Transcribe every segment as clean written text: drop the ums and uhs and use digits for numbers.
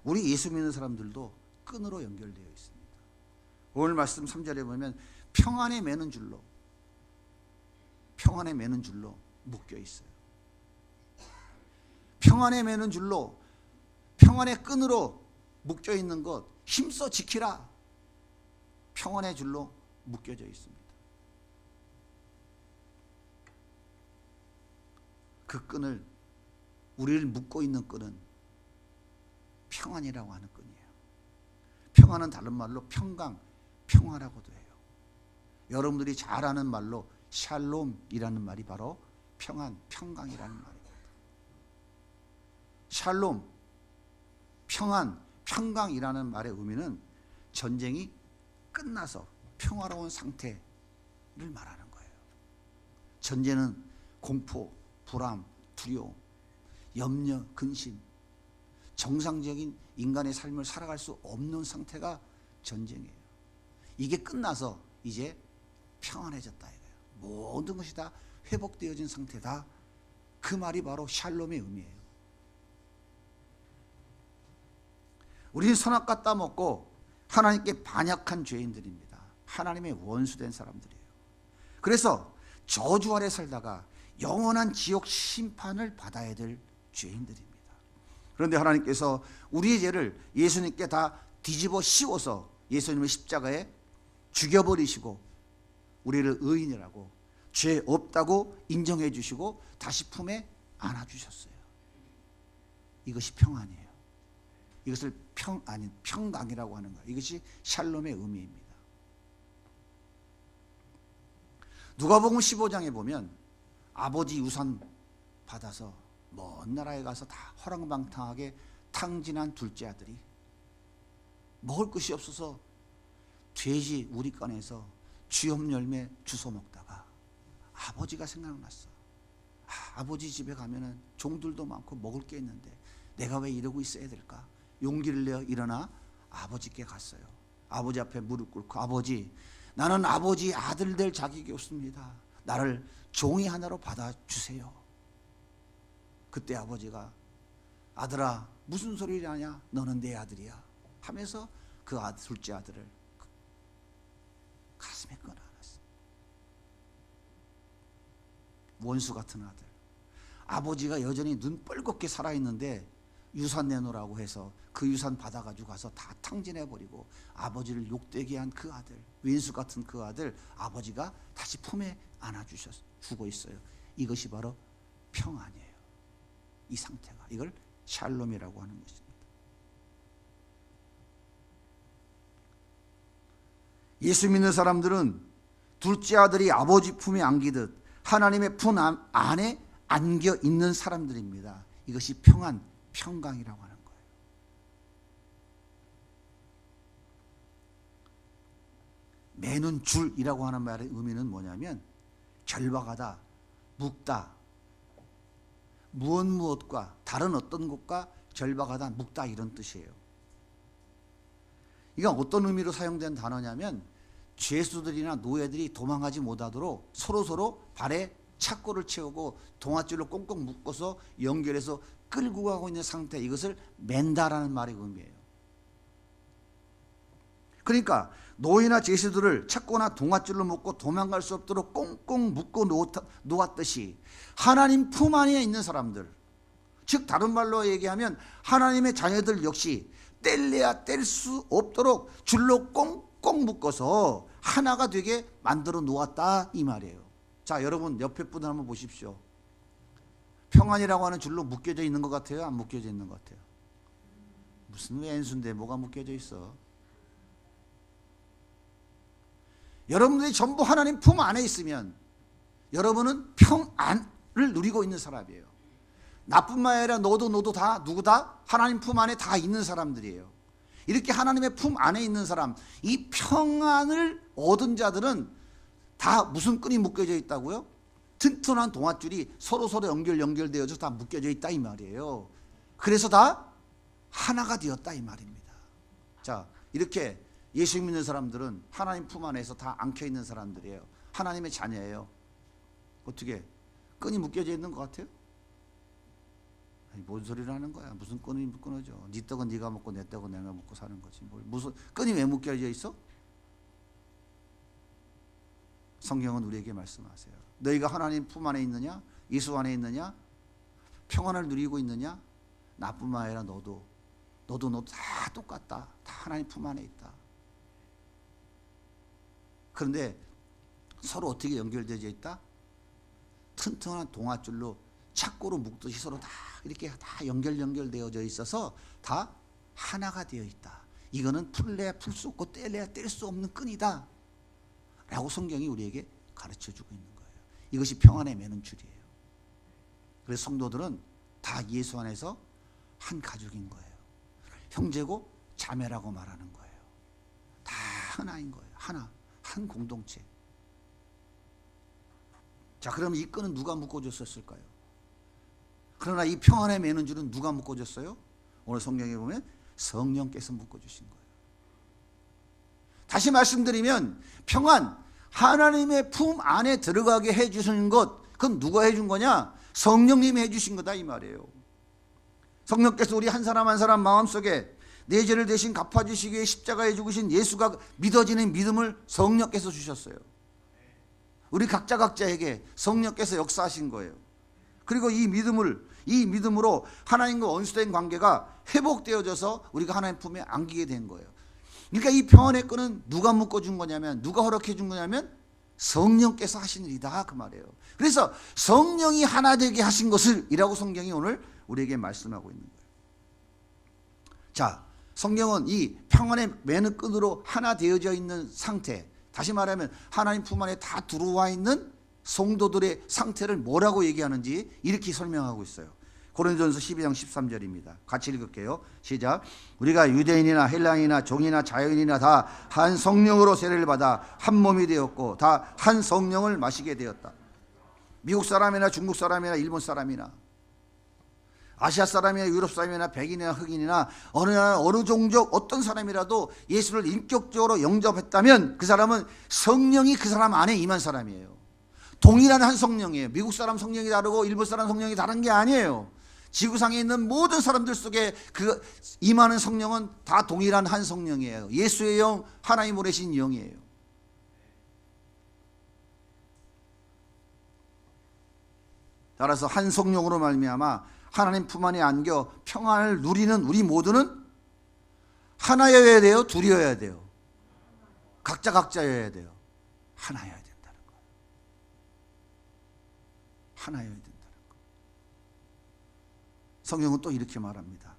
우리 예수 믿는 사람들도 끈으로 연결되어 있습니다. 오늘 말씀 3절에 보면 평안에 매는 줄로 묶여 있어요. 평안에 매는 줄로, 평안의 끈으로 묶여 있는 것 힘써 지키라. 평안의 줄로 묶여져 있습니다. 그 끈을, 우리를 묶고 있는 끈은 평안이라고 하는 끈이에요. 평안은 다른 말로 평강, 평화라고도 해요. 여러분들이 잘 아는 말로 샬롬이라는 말이 바로 평안, 평강이라는 말입니다. 샬롬, 평안, 평강이라는 말의 의미는 전쟁이 끝나서 평화로운 상태를 말하는 거예요. 전쟁은 공포, 불안, 두려움, 염려, 근심, 정상적인 인간의 삶을 살아갈 수 없는 상태가 전쟁이에요. 이게 끝나서 이제 평안해졌다 이거예요. 모든 것이 다 회복되어진 상태다. 그 말이 바로 샬롬의 의미예요. 우리는 선악과 따먹고 하나님께 반역한 죄인들입니다. 하나님의 원수된 사람들이에요. 그래서 저주 아래 살다가 영원한 지옥 심판을 받아야 될 죄인들입니다. 그런데 하나님께서 우리의 죄를 예수님께 다 뒤집어 씌워서 예수님의 십자가에 죽여버리시고 우리를 의인이라고, 죄 없다고 인정해 주시고 다시 품에 안아주셨어요. 이것이 평안이에요. 이것을 평강이라고 하는 거예요. 이것이 샬롬의 의미입니다. 누가복음 15장에 보면 아버지 유산 받아서 먼 나라에 가서 다 허랑방탕하게 탕진한 둘째 아들이 먹을 것이 없어서 돼지 우리간에서 쥐염 열매 주워 먹다가 아버지가 생각났어. 아버지 집에 가면은 종들도 많고 먹을 게 있는데 내가 왜 이러고 있어야 될까? 용기를 내어 일어나 아버지께 갔어요. 아버지 앞에 무릎 꿇고, 아버지, 나는 아버지 아들 될 자격이 없습니다. 나를 종이 하나로 받아주세요. 그때 아버지가, 아들아 무슨 소리를 하냐, 너는 내 아들이야 하면서 그 둘째 아들을 가슴에 끌어안았어. 원수 같은 아들. 아버지가 여전히 눈 뻘겋게 살아있는데 유산 내놓으라고 해서 그 유산 받아가지고 가서 다 탕진해버리고 아버지를 욕되게 한 그 아들, 왼수 같은 그 아들, 아버지가 다시 품에 안아주고 있어요. 이것이 바로 평안이에요. 이 상태가, 이걸 샬롬이라고 하는 것입니다. 예수 믿는 사람들은 둘째 아들이 아버지 품에 안기듯 하나님의 품 안에 안겨 있는 사람들입니다. 이것이 평안, 평강이라고 하는 거예요. 매는 줄이라고 하는 말의 의미는 뭐냐면 결박하다, 묶다, 무엇과 다른 어떤 것과 결박하다, 묶다, 이런 뜻이에요. 이건 어떤 의미로 사용된 단어냐면 죄수들이나 노예들이 도망가지 못하도록 서로 발에 착고를 채우고 동아줄로 꽁꽁 묶어서 연결해서 끌고 가고 있는 상태, 이것을 맨다라는 말의 의미예요. 그러니까 노예나 죄수들을 착고나 동아줄로 묶고 도망갈 수 없도록 꽁꽁 묶어 놓았듯이 하나님 품 안에 있는 사람들, 즉 다른 말로 얘기하면 하나님의 자녀들 역시 뗄래야 뗄 수 없도록 줄로 꽁꽁 묶어서 하나가 되게 만들어 놓았다, 이 말이에요. 자, 여러분 옆에 분을 한번 보십시오. 평안이라고 하는 줄로 묶여져 있는 것 같아요? 안 묶여져 있는 것 같아요? 무슨 왼수인데 뭐가 묶여져 있어? 여러분들이 전부 하나님 품 안에 있으면 여러분은 평안을 누리고 있는 사람이에요. 나뿐만 아니라 너도 다, 누구 다 하나님 품 안에 다 있는 사람들이에요. 이렇게 하나님의 품 안에 있는 사람, 이 평안을 얻은 자들은 다 무슨 끈이 묶여져 있다고요? 튼튼한 동아줄이 서로 연결되어서 다 묶여져 있다, 이 말이에요. 그래서 다 하나가 되었다, 이 말입니다. 자, 이렇게 예수 믿는 사람들은 하나님 품 안에서 다 안겨 있는 사람들이에요. 하나님의 자녀예요. 어떻게 끈이 묶여져 있는 것 같아요? 뭔 소리를 하는 거야? 무슨 끈이 끊어져? 네 떡은 네가 먹고 내 떡은 내가 먹고 사는 거지. 무슨 끈이 왜 묶여져 있어? 성경은 우리에게 말씀하세요. 너희가 하나님 품 안에 있느냐? 예수 안에 있느냐? 평안을 누리고 있느냐? 나뿐만 아니라 너도 다 똑같다. 다 하나님 품 안에 있다. 그런데 서로 어떻게 연결되어 있다? 튼튼한 동아줄로 착고로 묶듯이 서로 다 이렇게 다 연결되어져 있어서 다 하나가 되어 있다. 이거는 풀래야 풀 수 없고 떼래야 뗄 수 없는 끈이다 라고 성경이 우리에게 가르쳐주고 있는 거예요. 이것이 평안에 매는 줄이에요. 그래서 성도들은 다 예수 안에서 한 가족인 거예요. 형제고 자매라고 말하는 거예요. 다 하나인 거예요. 하나, 한 공동체. 자, 그럼 이 끈은 누가 묶어줬었을까요? 그러나 이 평안에 매는 줄은 누가 묶어줬어요? 오늘 성경에 보면 성령께서 묶어주신 거예요. 다시 말씀드리면 평안, 하나님의 품 안에 들어가게 해주시는 것, 그건 누가 해준 거냐? 성령님이 해주신 거다 이 말이에요. 성령께서 우리 한 사람 한 사람 마음속에 내 죄를 대신 갚아주시기 위해 십자가에 죽으신 예수가 믿어지는 믿음을 성령께서 주셨어요. 우리 각자에게 성령께서 역사하신 거예요. 그리고 이 믿음으로 하나님과 원수된 관계가 회복되어져서 우리가 하나님 품에 안기게 된 거예요. 그러니까 이 평안의 끈은 누가 묶어준 거냐면, 누가 허락해 준 거냐면 성령께서 하신 일이다 그 말이에요. 그래서 성령이 하나 되게 하신 것을 이라고 성경이 오늘 우리에게 말씀하고 있는 거예요. 자, 성경은 이 평안의 매는 끈으로 하나 되어져 있는 상태, 다시 말하면 하나님 품 안에 다 들어와 있는 성도들의 상태를 뭐라고 얘기하는지 이렇게 설명하고 있어요. 고린도전서 12장 13절입니다. 같이 읽을게요. 시작. 우리가 유대인이나 헬라인이나 종이나 자유인이나 다 한 성령으로 세례를 받아 한 몸이 되었고 다 한 성령을 마시게 되었다. 미국 사람이나 중국 사람이나 일본 사람이나 아시아 사람이나 유럽 사람이나 백인이나 흑인이나 어느 나라 어느 종족 어떤 사람이라도 예수를 인격적으로 영접했다면 그 사람은 성령이 그 사람 안에 임한 사람이에요. 동일한 한 성령이에요. 미국 사람 성령이 다르고 일본 사람 성령이 다른 게 아니에요. 지구상에 있는 모든 사람들 속에 그 임하는 성령은 다 동일한 한 성령이에요. 예수의 영, 하나님 보내신 영이에요. 따라서 한 성령으로 말미암아 하나님 품 안에 안겨 평안을 누리는 우리 모두는 하나여야 돼요? 둘이어야 돼요? 각자여야 돼요? 하나여야 된다는 거예요. 하나여야 된다는 거예요. 성경은 또 이렇게 말합니다.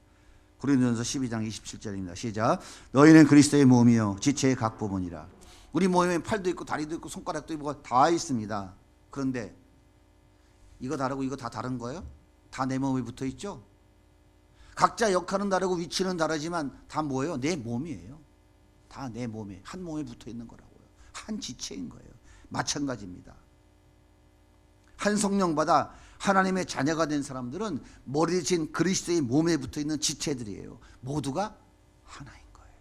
고린도전서 12장 27절입니다. 시작. 너희는 그리스도의 몸이요 지체의 각 부분이라. 우리 몸에 팔도 있고 다리도 있고 손가락도 있고 다 있습니다. 그런데 이거 다르고 이거 다 다른 거예요? 다 내 몸에 붙어 있죠? 각자 역할은 다르고 위치는 다르지만 다 뭐예요? 내 몸이에요. 다 내 몸에, 한 몸에 붙어 있는 거라고요. 한 지체인 거예요. 마찬가지입니다. 한 성령 받아 하나님의 자녀가 된 사람들은 머리 대신 그리스도의 몸에 붙어 있는 지체들이에요. 모두가 하나인 거예요.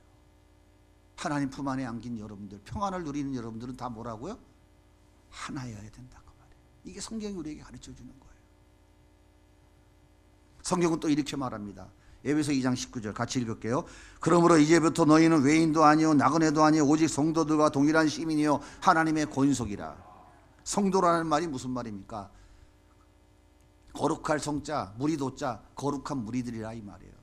하나님 품 안에 안긴 여러분들, 평안을 누리는 여러분들은 다 뭐라고요? 하나여야 된다고 말해요. 이게 성경이 우리에게 가르쳐 주는 거예요. 성경은 또 이렇게 말합니다. 에베소 2장 19절 같이 읽을게요. 그러므로 이제부터 너희는 외인도 아니요 나그네도 아니요 오직 성도들과 동일한 시민이요 하나님의 권속이라. 성도라는 말이 무슨 말입니까? 거룩할 성자, 무리도자, 거룩한 무리들이라 이 말이에요.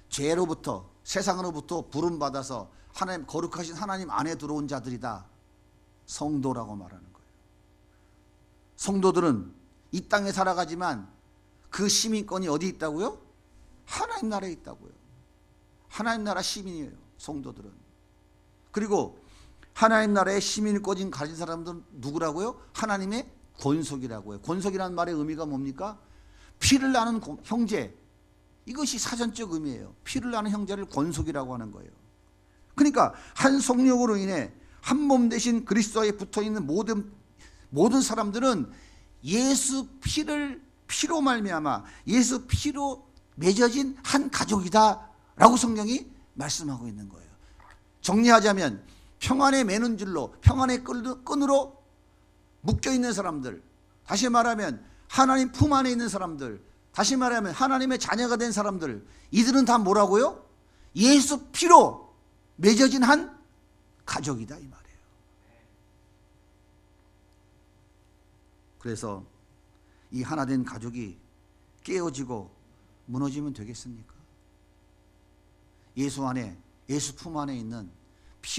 죄로부터, 세상으로부터 부름받아서 하나님, 거룩하신 하나님 안에 들어온 자들이다. 성도라고 말하는 거예요. 성도들은 이 땅에 살아가지만 그 시민권이 어디 있다고요? 하나님 나라에 있다고요. 하나님 나라 시민이에요. 성도들은. 그리고 하나님 나라의 시민권을 가진 사람들은 누구라고요? 하나님의 권속이라고요. 권속이라는 말의 의미가 뭡니까? 피를 나는 형제. 이것이 사전적 의미예요. 피를 나는 형제를 권속이라고 하는 거예요. 그러니까 한 성령으로 인해 한 몸 대신 그리스도에 붙어있는 모든 사람들은 예수 피로 말미암아 예수 피로 맺어진 한 가족이다 라고 성경이 말씀하고 있는 거예요. 정리하자면 평안에 매는 줄로, 평안의 끈으로 묶여있는 사람들, 다시 말하면 하나님 품 안에 있는 사람들, 다시 말하면 하나님의 자녀가 된 사람들, 이들은 다 뭐라고요? 예수 피로 맺어진 한 가족이다 이 말이에요. 그래서 이 하나 된 가족이 깨어지고 무너지면 되겠습니까? 예수 안에, 예수 품 안에 있는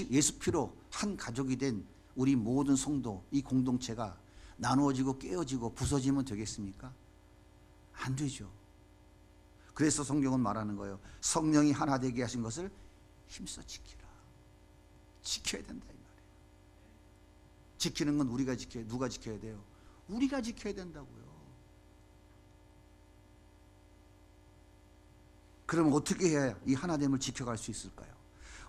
예수 피로 한 가족이 된 우리 모든 성도, 이 공동체가 나누어지고 깨어지고 부서지면 되겠습니까? 안 되죠. 그래서 성경은 말하는 거예요. 성령이 하나 되게 하신 것을 힘써 지키라. 지켜야 된다 이 말이에요. 지키는 건 우리가 지켜야, 누가 지켜야 돼요? 우리가 지켜야 된다고요. 그럼 어떻게 해야 이 하나됨을 지켜갈 수 있을까요?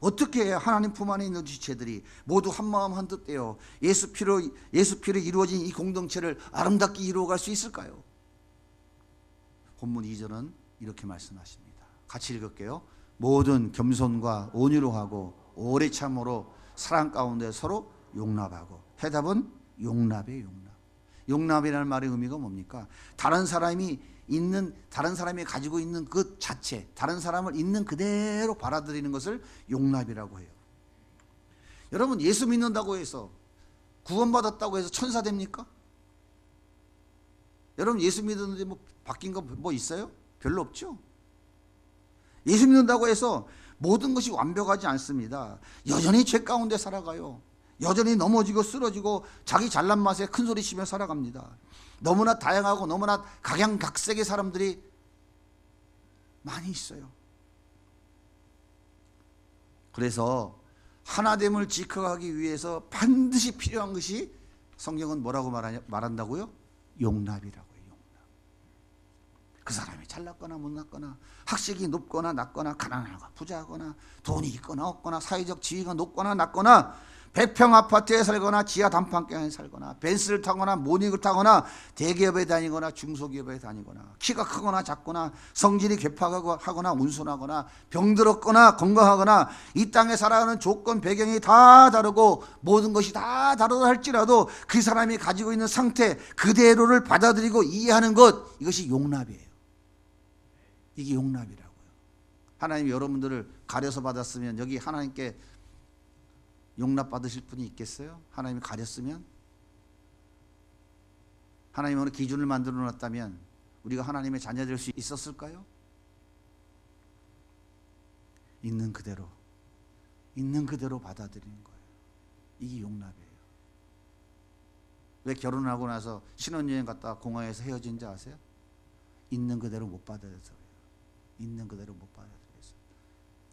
어떻게 해야 하나님 품 안에 있는 지체들이 모두 한 마음 한 뜻 되어 예수 피로 이루어진 이 공동체를 아름답게 이루어갈 수 있을까요? 본문 2절은 이렇게 말씀하십니다. 같이 읽을게요. 모든 겸손과 온유로 하고 오래 참으로 사랑 가운데 서로 용납하고. 해답은 용납이에요. 용납. 용납이라는 말의 의미가 뭡니까? 다른 사람이 가지고 있는 그 자체, 다른 사람을 있는 그대로 받아들이는 것을 용납이라고 해요. 여러분, 예수 믿는다고 해서, 구원받았다고 해서 천사 됩니까? 여러분, 예수 믿었는데 뭐 바뀐 거 뭐 있어요? 별로 없죠. 예수 믿는다고 해서 모든 것이 완벽하지 않습니다. 여전히 죄 가운데 살아가요. 여전히 넘어지고 쓰러지고 자기 잘난 맛에 큰 소리 치며 살아갑니다. 너무나 다양하고 너무나 각양각색의 사람들이 많이 있어요. 그래서 하나됨을 지켜가기 위해서 반드시 필요한 것이 성경은 뭐라고 말한다고요? 용납이라고요. 용납. 그 사람이 잘났거나 못났거나, 학식이 높거나 낮거나, 가난하거나 부자거나, 돈이 있거나 없거나, 사회적 지위가 높거나 낮거나, 100평 아파트에 살거나 지하 단판경에 살거나, 벤츠를 타거나 모닝을 타거나, 대기업에 다니거나 중소기업에 다니거나, 키가 크거나 작거나, 성질이 괴팍하거나 온순하거나, 병들었거나 건강하거나, 이 땅에 살아가는 조건 배경이 다 다르고 모든 것이 다 다르다 할지라도 그 사람이 가지고 있는 상태 그대로를 받아들이고 이해하는 것, 이것이 용납이에요. 이게 용납이라고요. 하나님이 여러분들을 가려서 받았으면 여기 하나님께 용납 받으실 분이 있겠어요? 하나님이 가렸으면? 하나님이 어느 기준을 만들어 놨다면 우리가 하나님의 자녀 될 수 있었을까요? 있는 그대로 받아들이는 거예요. 이게 용납이에요. 왜 결혼하고 나서 신혼여행 갔다가 공항에서 헤어진지 아세요? 있는 그대로 못 받아들여서. 있는 그대로 못 받아들여서.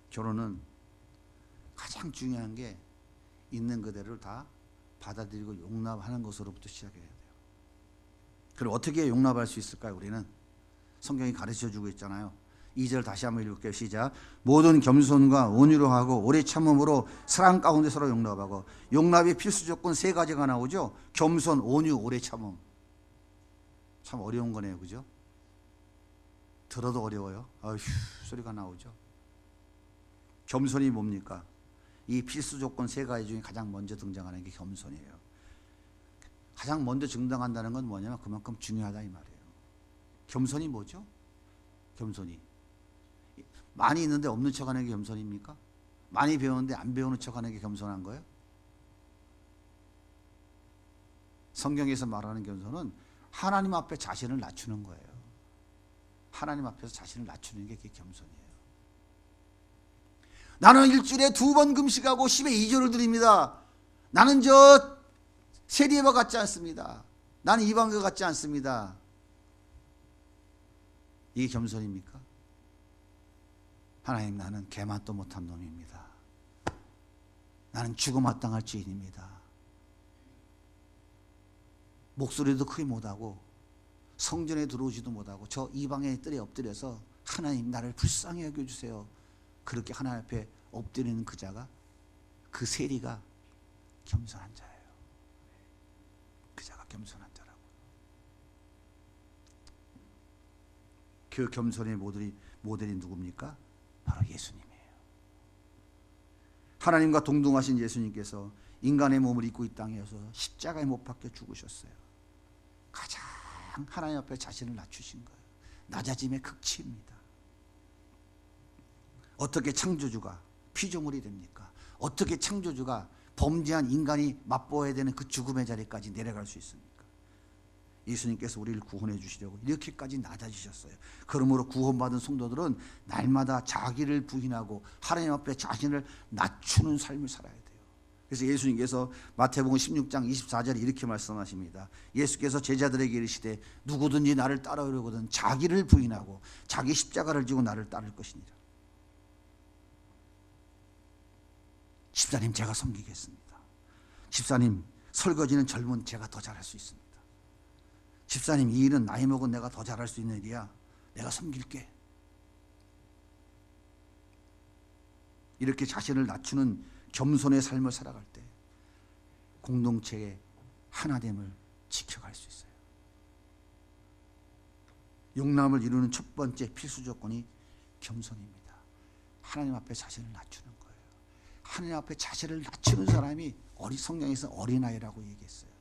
결혼은 가장 중요한 게 있는 그대로를 다 받아들이고 용납하는 것으로부터 시작해야 돼요. 그럼 어떻게 용납할 수 있을까요? 우리는 성경이 가르쳐주고 있잖아요. 2절 다시 한번 읽을게요. 시작. 모든 겸손과 온유로 하고 오래 참음으로 사랑 가운데 서로 용납하고. 용납의 필수 조건 3가지가 나오죠. 겸손, 온유, 오래 참음. 참 어려운 거네요, 그죠? 들어도 어려워요. 아휴 소리가 나오죠. 겸손이 뭡니까? 이 필수 조건 3가지 중에 가장 먼저 등장하는 게 겸손이에요. 가장 먼저 등장한다는 건 뭐냐면 그만큼 중요하다 이 말이에요. 겸손이 뭐죠? 겸손이 많이 있는데 없는 척하는 게 겸손입니까? 많이 배우는데 안 배우는 척하는 게 겸손한 거예요? 성경에서 말하는 겸손은 하나님 앞에 자신을 낮추는 거예요. 하나님 앞에서 자신을 낮추는 게 그게 겸손이에요. 나는 일주일에 2번 금식하고 10에 2조를 드립니다. 나는 저 세리와 같지 않습니다. 나는 이방과 같지 않습니다. 이게 겸손입니까? 하나님, 나는 개맛도 못한 놈입니다. 나는 죽음 마땅할 죄인입니다. 목소리도 크게 못하고 성전에 들어오지도 못하고 저 이방의 뜰에 엎드려서 하나님 나를 불쌍히 여겨주세요. 그렇게 하나님 앞에 엎드리는 그 자가, 그 세리가 겸손한 자예요. 그 자가 겸손한 자라고. 그 겸손의 모델이 누굽니까? 바로 예수님이에요. 하나님과 동등하신 예수님께서 인간의 몸을 입고 이 땅에 오셔서 십자가에 못 박혀 죽으셨어요. 가장 하나님 앞에 자신을 낮추신 거예요. 낮아짐의 극치입니다. 어떻게 창조주가 피조물이 됩니까? 어떻게 창조주가 범죄한 인간이 맛보아야 되는 그 죽음의 자리까지 내려갈 수 있습니까? 예수님께서 우리를 구원해 주시려고 이렇게까지 낮아지셨어요. 그러므로 구원받은 성도들은 날마다 자기를 부인하고 하나님 앞에 자신을 낮추는 삶을 살아야 돼요. 그래서 예수님께서 마태복음 16장 24절에 이렇게 말씀하십니다. 예수께서 제자들에게 이르시되 누구든지 나를 따르려거든 자기를 부인하고 자기 십자가를 지고 나를 따를 것이니라. 집사님 제가 섬기겠습니다. 집사님 설거지는 젊은 제가 더 잘할 수 있습니다. 집사님 이 일은 나이 먹은 내가 더 잘할 수 있는 일이야. 내가 섬길게. 이렇게 자신을 낮추는 겸손의 삶을 살아갈 때 공동체의 하나됨을 지켜갈 수 있어요. 용납을 이루는 첫 번째 필수 조건이 겸손입니다. 하나님 앞에 자신을 낮추는 거예요. 하나님 앞에 자신을 낮추는 사람이 성경에서 어린아이라고 얘기했어요.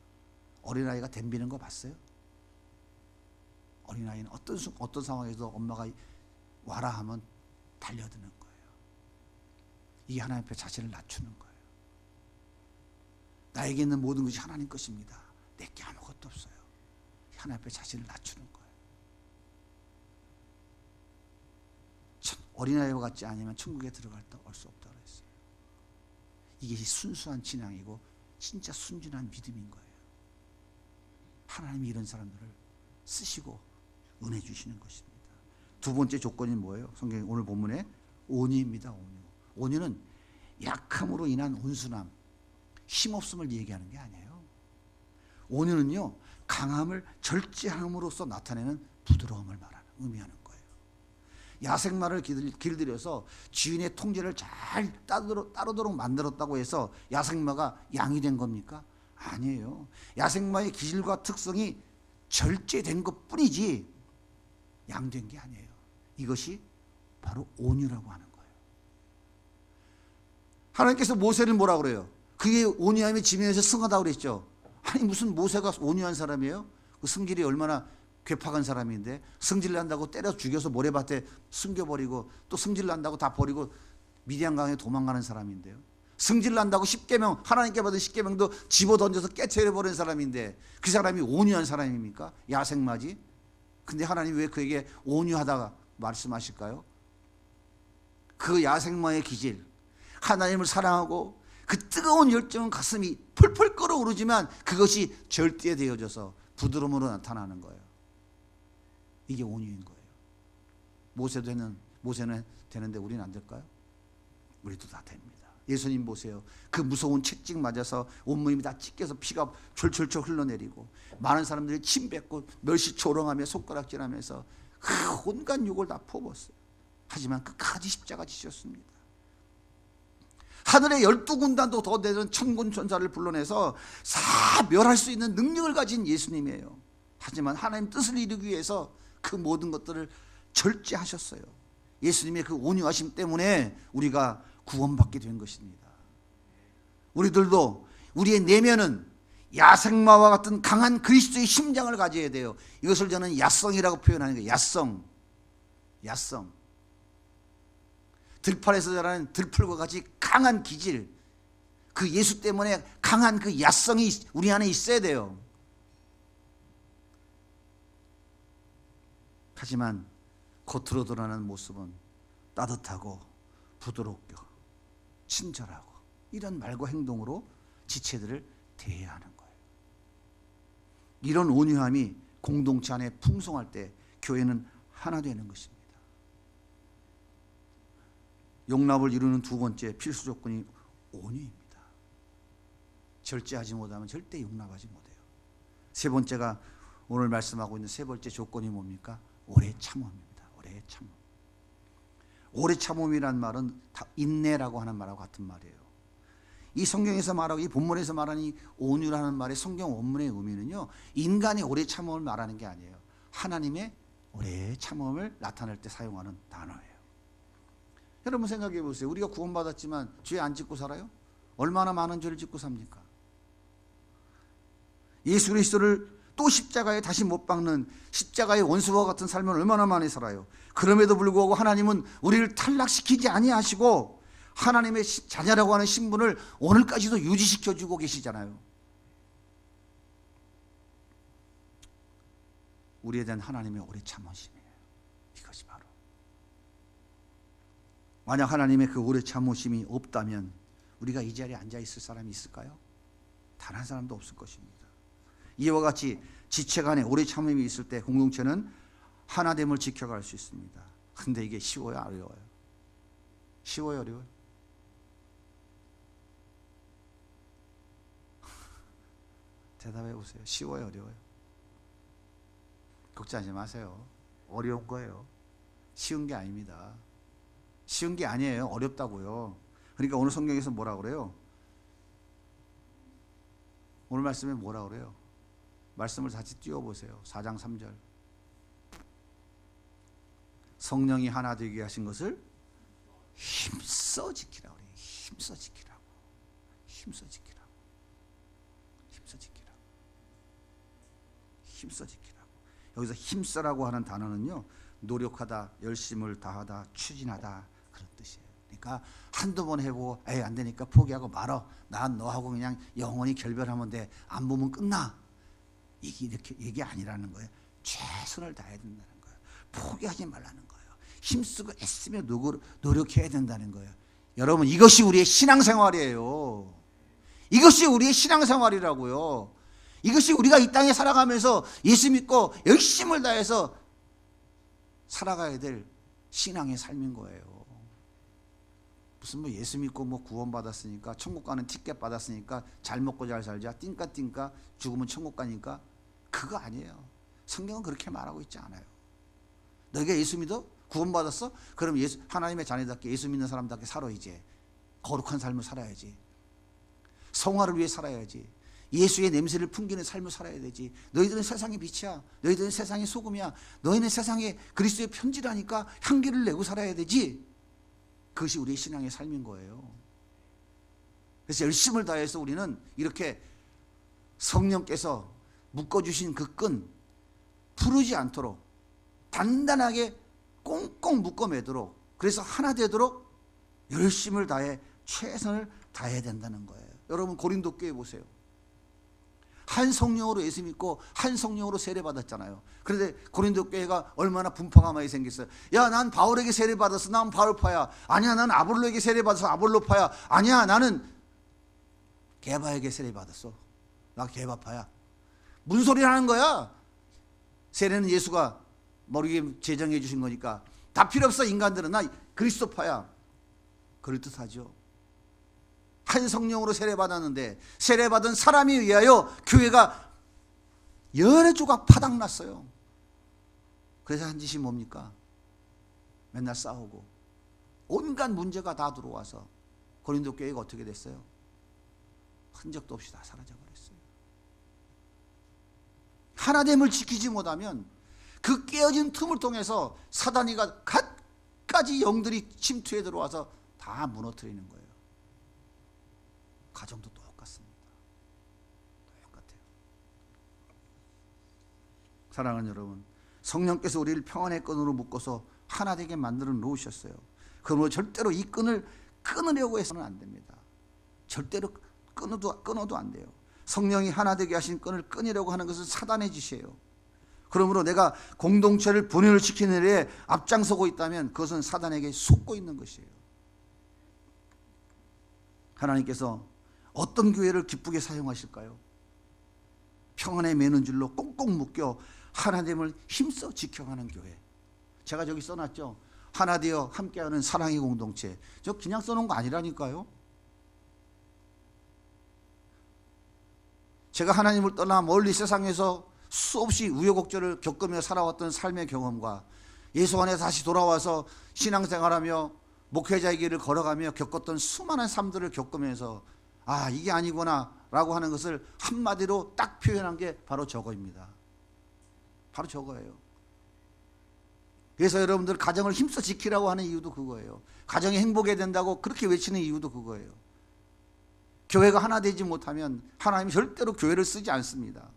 어린아이가 덤비는 거 봤어요? 어린아이는 어떤 상황에서도 엄마가 와라 하면 달려드는 거예요. 이게 하나님 앞에 자신을 낮추는 거예요. 나에게 있는 모든 것이 하나님 것입니다. 내게 아무것도 없어요. 하나님 앞에 자신을 낮추는 거예요. 어린아이와 같지 않으면 천국에 들어갈 수 없다고 했어요. 이게 순수한 신앙이고 진짜 순진한 믿음인 거예요. 하나님이 이런 사람들을 쓰시고 은혜 주시는 것입니다. 두 번째 조건이 뭐예요? 성경 오늘 본문에 온유입니다. 온유는 약함으로 인한 온순함, 힘없음을 얘기하는 게 아니에요. 온유는요, 강함을 절제함으로써 나타내는 부드러움을 의미하는 거예요. 야생마를 길들여서 주인의 통제를 잘 따르도록 만들었다고 해서 야생마가 양이 된 겁니까? 아니에요. 야생마의 기질과 특성이 절제된 것 뿐이지 양된 게 아니에요. 이것이 바로 온유라고 하는 거예요. 하나님께서 모세를 뭐라 그래요? 그게 온유함이 지면에서 승하다고 그랬죠. 아니 무슨 모세가 온유한 사람이에요? 그 성질이 얼마나 괴팍한 사람인데 성질 난다고 때려 죽여서 모래밭에 숨겨버리고 또 성질 난다고 다 버리고 미디안 강에 도망가는 사람인데요. 성질 난다고 십계명 하나님께 받은 십계명도 집어던져서 깨트려버린 사람인데 그 사람이 온유한 사람입니까? 야생마지. 근데 하나님 왜 그에게 온유하다가 말씀하실까요? 그 야생마의 기질, 하나님을 사랑하고 그 뜨거운 열정은 가슴이 펄펄 끓어오르지만 그것이 절대되어져서 부드러움으로 나타나는 거예요. 이게 온유인 거예요. 모세는 되는데 우리는 안 될까요? 우리도 다 됩니다. 예수님 보세요. 그 무서운 채찍 맞아서 온몸이 다 찢겨서 피가 졸졸졸 흘러내리고 많은 사람들이 침 뱉고 멸시조롱하며 손가락질하면서 온갖 욕을 다 퍼붓었어요. 하지만 끝까지 십자가 지셨습니다. 하늘의 12군단도 더 되는 천군 천사를 불러내서 멸할 수 있는 능력을 가진 예수님이에요. 하지만 하나님 뜻을 이루기 위해서 그 모든 것들을 절제하셨어요. 예수님의 그 온유하심 때문에 우리가 구원받게 된 것입니다. 우리들도 우리의 내면은 야생마와 같은 강한 그리스도의 심장을 가져야 돼요. 이것을 저는 야성이라고 표현하는 거예요. 야성. 들판에서 자라는 들풀과 같이 강한 기질, 그 예수 때문에 강한 그 야성이 우리 안에 있어야 돼요. 하지만 겉으로 드러나는 모습은 따뜻하고 부드럽고 친절하고 이런 말과 행동으로 지체들을 대해야 하는 거예요. 이런 온유함이 공동체 안에 풍성할 때 교회는 하나 되는 것입니다. 용납을 이루는 두 번째 필수 조건이 온유입니다. 절제하지 못하면 절대 용납하지 못해요. 세 번째가 오늘 말씀하고 있는 세 번째 조건이 뭡니까? 오래 참음입니다. 오래 참음. 오래 참음이란 말은 다 인내라고 하는 말하고 같은 말이에요. 이 성경에서 말하고 이 본문에서 말하는 이 온유라는 말의 성경 원문의 의미는요, 인간이 오래 참음을 말하는 게 아니에요. 하나님의 오래 참음을 나타낼 때 사용하는 단어예요. 여러분 생각해 보세요. 우리가 구원받았지만 죄 안 짓고 살아요? 얼마나 많은 죄를 짓고 삽니까? 예수 그리스도를 또 십자가에 다시 못 박는 십자가의 원수와 같은 삶을 얼마나 많이 살아요. 그럼에도 불구하고 하나님은 우리를 탈락시키지 아니하시고 하나님의 자녀라고 하는 신분을 오늘까지도 유지시켜주고 계시잖아요. 우리에 대한 하나님의 오래 참으심이에요. 이것이 바로, 만약 하나님의 그 오래 참으심이 없다면 우리가 이 자리에 앉아 있을 사람이 있을까요? 단 한 사람도 없을 것입니다. 이와 같이 지체 간에 오래 참음이 있을 때 공동체는 하나됨을 지켜갈 수 있습니다. 근데 이게 쉬워요, 어려워요? 쉬워요, 어려워요? 대답해 보세요. 쉬워요, 어려워요? 걱정하지 마세요. 어려운 거예요. 쉬운 게 아닙니다. 쉬운 게 아니에요. 어렵다고요. 그러니까 오늘 성경에서 뭐라 그래요? 오늘 말씀에 뭐라 그래요? 말씀을 다시 띄워보세요. 4장 3절. 성령이 하나 되게 하신 것을 힘써 지키라고 그래요. 힘써 지키라고. 힘써 지키라고. 힘써 지키라고. 힘써 지키라고. 여기서 힘써라고 하는 단어는요, 노력하다, 열심을 다하다, 추진하다, 그런 뜻이에요. 그러니까 한두 번 해보고 에이 안 되니까 포기하고 말어. 난 너하고 그냥 영원히 결별하면 돼. 안 보면 끝나. 이게 아니라는 거예요. 최선을 다해야 된다는 거예요. 포기하지 말라는 거예요. 힘쓰고 애쓰며 노력해야 된다는 거예요. 여러분, 이것이 우리의 신앙생활이에요. 이것이 우리의 신앙생활이라고요. 이것이 우리가 이 땅에 살아가면서 예수 믿고 열심을 다해서 살아가야 될 신앙의 삶인 거예요. 무슨 뭐 예수 믿고 뭐 구원 받았으니까, 천국 가는 티켓 받았으니까 잘 먹고 잘 살자, 띵까 죽으면 천국 가니까, 그거 아니에요. 성경은 그렇게 말하고 있지 않아요. 너희가 예수 믿어? 구원 받았어? 그럼 하나님의 자녀답게 예수 믿는 사람답게 살아. 이제 거룩한 삶을 살아야지. 성화를 위해 살아야지. 예수의 냄새를 풍기는 삶을 살아야 되지. 너희들은 세상의 빛이야. 너희들은 세상의 소금이야. 너희는 세상에 그리스도의 편지라니까 향기를 내고 살아야 되지. 그것이 우리의 신앙의 삶인 거예요. 그래서 열심을 다해서 우리는 이렇게 성령께서 묶어주신 그 끈 풀지 않도록 단단하게 꽁꽁 묶어매도록, 그래서 하나 되도록 열심을 다해 최선을 다해야 된다는 거예요. 여러분, 고린도 교회 보세요. 한 성령으로 예수 믿고 한 성령으로 세례 받았잖아요. 그런데 고린도 교회가 얼마나 분파가 많이 생겼어요. 야, 난 바울에게 세례 받았어. 난 바울파야. 아니야, 난 아볼로에게 세례 받아서 아볼로파야. 아니야, 나는 게바에게 세례 받았어. 나 게바파야. 무슨 소리 하는 거야? 세례는 예수가 머리에 제정해 주신 거니까 다 필요 없어. 인간들은 나 그리스도파야. 그럴듯하죠. 한 성령으로 세례받았는데 세례받은 사람에 의하여 교회가 여러 조각 파닥났어요. 그래서 한 짓이 뭡니까? 맨날 싸우고 온갖 문제가 다 들어와서 고린도 교회가 어떻게 됐어요? 흔적도 없이 다 사라져버렸어요. 하나됨을 지키지 못하면 그 깨어진 틈을 통해서 사단이가 갖가지 영들이 침투해 들어와서 다 무너뜨리는 거예요. 가정도 똑같습니다. 똑같아요. 사랑하는 여러분, 성령께서 우리를 평안의 끈으로 묶어서 하나 되게 만들어 놓으셨어요. 그러므로 절대로 이 끈을 끊으려고 해서는 안 됩니다. 절대로 끊어도 안 돼요. 성령이 하나 되게 하신 끈을 끊으려고 하는 것은 사단의 짓이에요. 그러므로 내가 공동체를 분열을 시키는 일에 앞장서고 있다면 그것은 사단에게 속고 있는 것이에요. 하나님께서 어떤 교회를 기쁘게 사용하실까요? 평안에 매는 줄로 꽁꽁 묶여 하나됨을 힘써 지켜가는 교회. 제가 저기 써놨죠. 하나 되어 함께하는 사랑의 공동체. 저 그냥 써놓은 거 아니라니까요. 제가 하나님을 떠나 멀리 세상에서 수없이 우여곡절을 겪으며 살아왔던 삶의 경험과 예수 안에 다시 돌아와서 신앙생활하며 목회자의 길을 걸어가며 겪었던 수많은 삶들을 겪으면서 아, 이게 아니구나 라고 하는 것을 한마디로 딱 표현한 게 바로 저거입니다. 바로 저거예요. 그래서 여러분들 가정을 힘써 지키라고 하는 이유도 그거예요. 가정이 행복해야 된다고 그렇게 외치는 이유도 그거예요. 교회가 하나 되지 못하면 하나님이 절대로 교회를 쓰지 않습니다.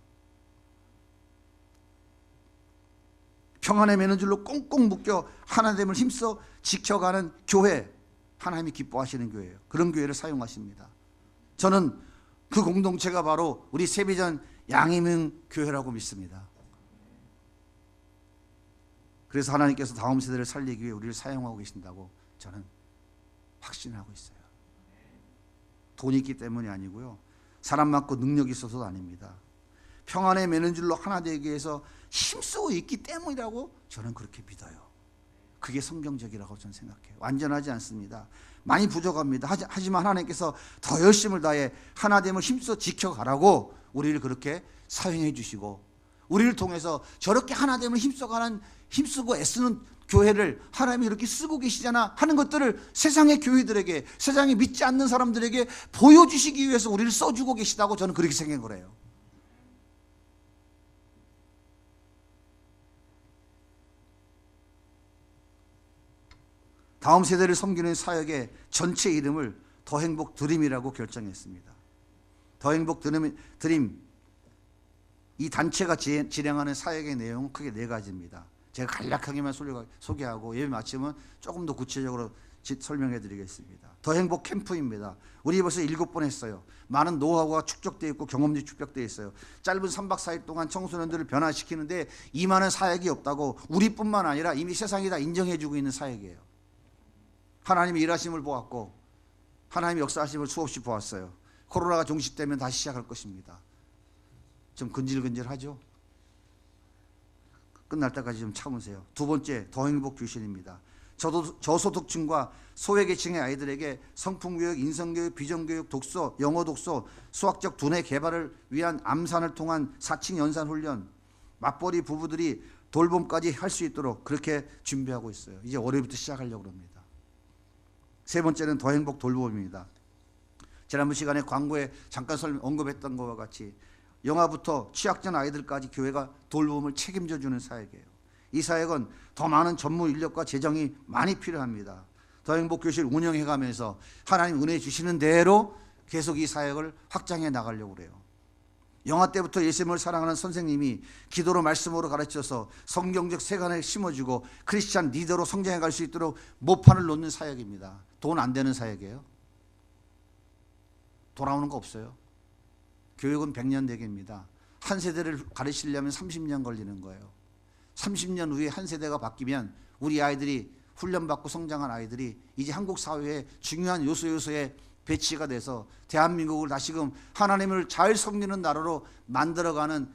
평안의 매너줄로 꽁꽁 묶여 하나됨을 힘써 지켜가는 교회, 하나님이 기뻐하시는 교회예요. 그런 교회를 사용하십니다. 저는 그 공동체가 바로 우리 세비전 양이명 교회라고 믿습니다. 그래서 하나님께서 다음 세대를 살리기 위해 우리를 사용하고 계신다고 저는 확신하고 있어요. 돈이 있기 때문이 아니고요, 사람 많고 능력이 있어서도 아닙니다. 평안의 매너줄로 하나 되기 위해서 힘쓰고 있기 때문이라고 저는 그렇게 믿어요. 그게 성경적이라고 저는 생각해요. 완전하지 않습니다. 많이 부족합니다. 하지만 하나님께서 더 열심을 다해 하나됨을 힘써 지켜가라고 우리를 그렇게 사용해 주시고, 우리를 통해서 저렇게 하나됨을 힘쓰고 애쓰는 교회를 하나님이 이렇게 쓰고 계시잖아 하는 것들을 세상의 교회들에게, 세상에 믿지 않는 사람들에게 보여주시기 위해서 우리를 써주고 계시다고 저는 그렇게 생각을 해요. 다음 세대를 섬기는 사역의 전체 이름을 더행복 드림이라고 결정했습니다. 더행복 드림, 이 단체가 진행하는 사역의 내용은 크게 4가지입니다. 제가 간략하게만 소개하고 예배 마치면 조금 더 구체적으로 설명해 드리겠습니다. 더행복 캠프입니다. 우리 벌써 7번 했어요. 많은 노하우가 축적되어 있고 경험들이 축적되어 있어요. 짧은 3박 4일 동안 청소년들을 변화시키는데 이만한 사역이 없다고, 우리뿐만 아니라 이미 세상이 다 인정해 주고 있는 사역이에요. 하나님의 일하심을 보았고 하나님의 역사하심을 수없이 보았어요. 코로나가 종식되면 다시 시작할 것입니다. 좀 근질근질하죠? 끝날 때까지 좀 참으세요. 2번째, 더행복 교실입니다. 저소득층과 소외계층의 아이들에게 성품교육, 인성교육, 비전교육, 독서, 영어 독서, 수학적 두뇌 개발을 위한 암산을 통한 4층 연산훈련, 맞벌이 부부들이 돌봄까지 할 수 있도록 그렇게 준비하고 있어요. 이제 월요일부터 시작하려고 합니다. 3번째는 더행복 돌봄입니다. 지난번 시간에 광고에 잠깐 언급했던 것과 같이 영아부터 취약전 아이들까지 교회가 돌봄을 책임져 주는 사역이에요. 이 사역은 더 많은 전문 인력과 재정이 많이 필요합니다. 더행복 교실 운영해 가면서 하나님 은혜 주시는 대로 계속 이 사역을 확장해 나가려고 그래요. 영아 때부터 예수님을 사랑하는 선생님이 기도로 말씀으로 가르쳐서 성경적 세관을 심어주고 크리스찬 리더로 성장해 갈 수 있도록 모판을 놓는 사역입니다. 돈 안 되는 사역이에요. 돌아오는 거 없어요. 교육은 100년 대계입니다. 한 세대를 가르치려면 30년 걸리는 거예요. 30년 후에 한 세대가 바뀌면 우리 아이들이, 훈련받고 성장한 아이들이 이제 한국 사회의 중요한 요소에 배치가 돼서 대한민국을 다시금 하나님을 잘 섬기는 나라로 만들어가는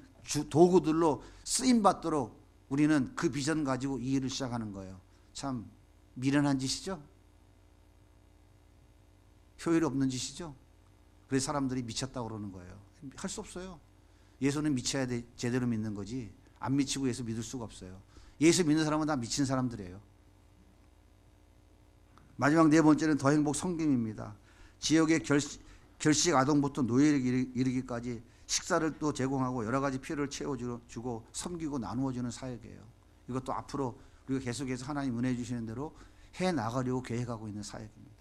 도구들로 쓰임받도록 우리는 그 비전 가지고 이 일을 시작하는 거예요. 참 미련한 짓이죠. 효율 없는 짓이죠. 그래서 사람들이 미쳤다고 그러는 거예요. 할 수 없어요. 예수는 미쳐야 제대로 믿는 거지, 안 미치고 예수 믿을 수가 없어요. 예수 믿는 사람은 다 미친 사람들이에요. 마지막 4번째는 더행복 섬김입니다. 지역의 결식 아동부터 노예에 이르기까지 식사를 또 제공하고 여러 가지 필요를 채워주고 섬기고 나누어주는 사역이에요. 이것도 앞으로 우리가 계속해서 하나님 은혜 주시는 대로 해 나가려고 계획하고 있는 사역입니다.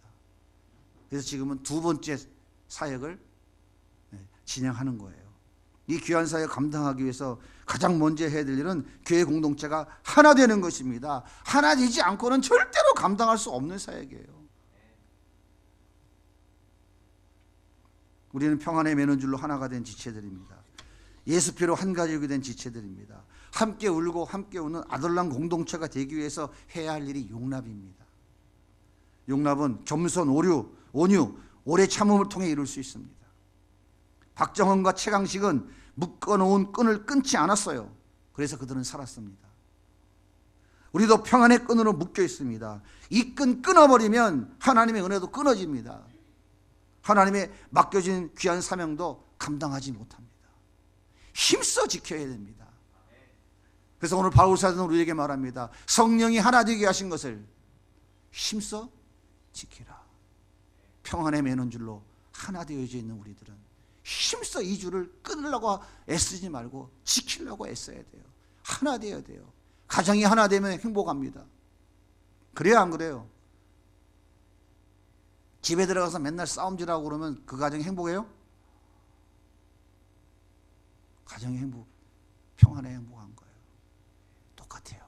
그래서 지금은 2번째 사역을 진행하는 거예요. 이 귀한 사역 감당하기 위해서 가장 먼저 해야 될 일은 교회 공동체가 하나 되는 것입니다. 하나 되지 않고는 절대로 감당할 수 없는 사역이에요. 우리는 평안의 매너줄로 하나가 된 지체들입니다. 예수 피로 한 가족이 된 지체들입니다. 함께 울고 함께 우는 아들랑 공동체가 되기 위해서 해야 할 일이 용납입니다. 용납은 겸손, 온유, 오래 참음을 통해 이룰 수 있습니다. 박정헌과 최강식은 묶어놓은 끈을 끊지 않았어요. 그래서 그들은 살았습니다. 우리도 평안의 끈으로 묶여 있습니다. 이 끈 끊어버리면 하나님의 은혜도 끊어집니다. 하나님의 맡겨진 귀한 사명도 감당하지 못합니다. 힘써 지켜야 됩니다. 그래서 오늘 바울 사도는 우리에게 말합니다. 성령이 하나 되게 하신 것을 힘써 지키라. 평안의 매너줄로 하나 되어져 있는 우리들은 힘써 이 줄을 끊으려고 애쓰지 말고 지키려고 애써야 돼요. 하나 되어야 돼요. 가정이 하나 되면 행복합니다. 그래요, 안 그래요? 집에 들어가서 맨날 싸움질하고 그러면 그 가정이 행복해요? 가정이 평안에 행복한 거예요. 똑같아요.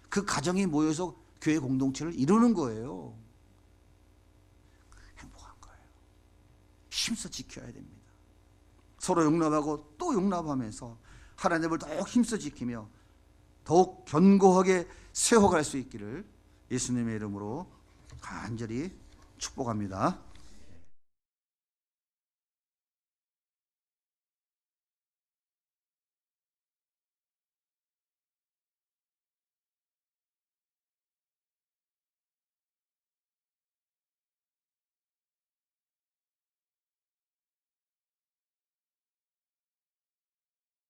그 가정이 모여서 교회 공동체를 이루는 거예요. 행복한 거예요. 힘써 지켜야 됩니다. 서로 용납하고 또 용납하면서 하나님을 더욱 힘써 지키며 더욱 견고하게 세워갈 수 있기를 예수님의 이름으로 간절히 축복합니다.